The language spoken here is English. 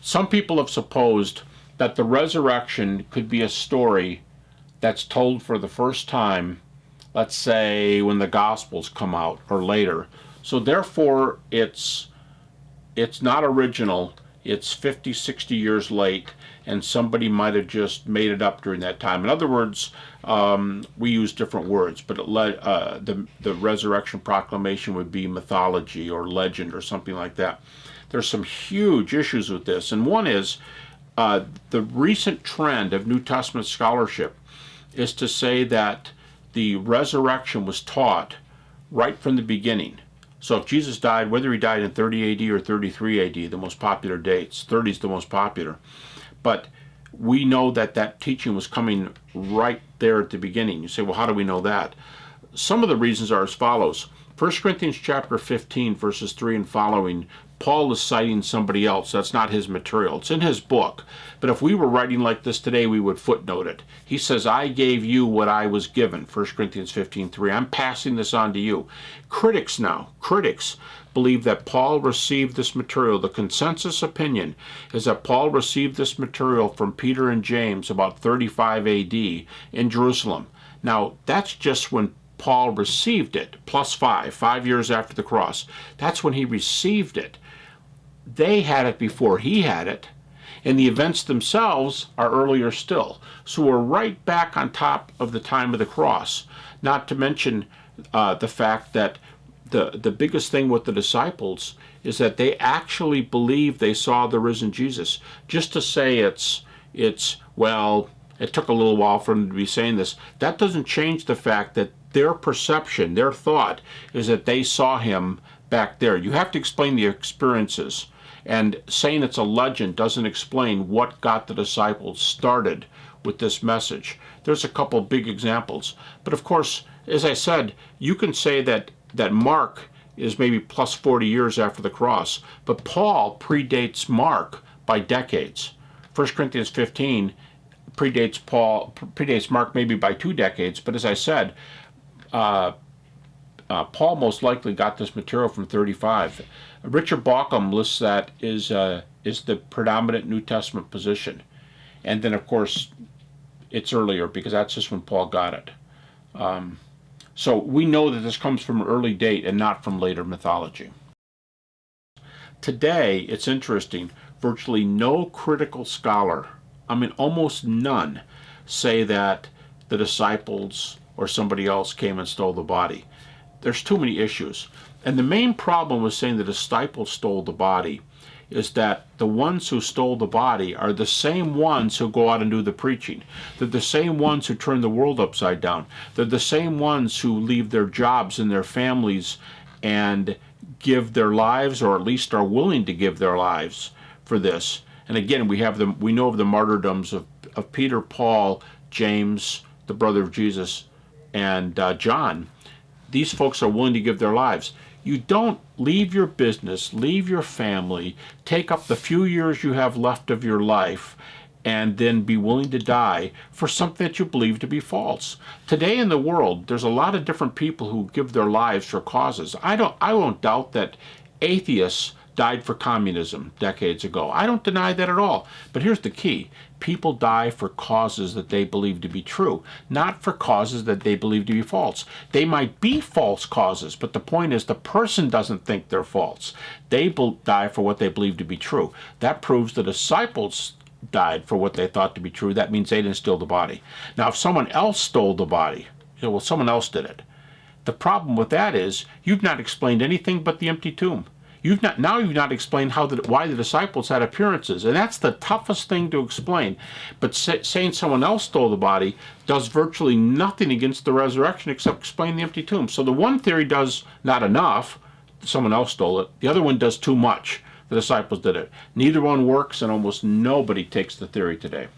Some people have supposed that the resurrection could be a story that's told for the first time, let's say when the Gospels come out or later. So therefore it's not original. It's 50, 60 years late, and somebody might have just made it up during that time. In other words, we use different words, but the resurrection proclamation would be mythology or legend or something like that. There's some huge issues with this, and one is the recent trend of New Testament scholarship is to say that the resurrection was taught right from the beginning. So if Jesus died, whether he died in 30 AD or 33 AD, the most popular dates, 30 is the most popular, but we know that that teaching was coming right there at the beginning. You say, well, how do we know that? Some of the reasons are as follows. 1 Corinthians chapter 15, verses 3 and following, Paul is citing somebody else. That's not his material. It's in his book. But if we were writing like this today, we would footnote it. He says, I gave you what I was given. 1 Corinthians 15:3. I'm passing this on to you. Critics believe that Paul received this material. The consensus opinion is that Paul received this material from Peter and James about 35 AD in Jerusalem. Now, that's just when Paul received it, plus 5 years after the cross. That's when he received it. They had it before he had it, and the events themselves are earlier still. So we're right back on top of the time of the cross, not to mention the fact that the biggest thing with the disciples is that they actually believed they saw the risen Jesus. Just to say well, it took a little while for them to be saying this, that doesn't change the fact that their perception, their thought, is that they saw him back there. You have to explain the experiences. And saying it's a legend doesn't explain what got the disciples started with this message. There's a couple big examples. But of course, as I said, you can say that Mark is maybe plus 40 years after the cross, but Paul predates Mark by decades. 1 Corinthians 15 predates Mark maybe by 2 decades, but as I said, Paul most likely got this material from 35. Richard Bauckham lists that is the predominant New Testament position. And then, of course, it's earlier because that's just when Paul got it. So we know that this comes from an early date and not from later mythology. Today, it's interesting, virtually no critical scholar, I mean almost none, say that the disciples or somebody else came and stole the body. There's too many issues. And the main problem with saying the disciples stole the body is that the ones who stole the body are the same ones who go out and do the preaching. They're the same ones who turn the world upside down. They're the same ones who leave their jobs and their families and give their lives, or at least are willing to give their lives for this. And again, we know of the martyrdoms of Peter, Paul, James, the brother of Jesus, and John. These folks are willing to give their lives. You don't leave your business, leave your family, take up the few years you have left of your life, and then be willing to die for something that you believe to be false. Today in the world, there's a lot of different people who give their lives for causes. I won't doubt that atheists died for communism decades ago. I don't deny that at all. But here's the key. People die for causes that they believe to be true, not for causes that they believe to be false. They might be false causes, but the point is the person doesn't think they're false. They die for what they believe to be true. That proves the disciples died for what they thought to be true. That means they didn't steal the body. Now, if someone else stole the body, you say, well, someone else did it. The problem with that is you've not explained anything but the empty tomb. You've not explained why the disciples had appearances, and that's the toughest thing to explain. But saying someone else stole the body does virtually nothing against the resurrection except explain the empty tomb. So the one theory does not enough, someone else stole it. The other one does too much, the disciples did it. Neither one works, and almost nobody takes the theory today.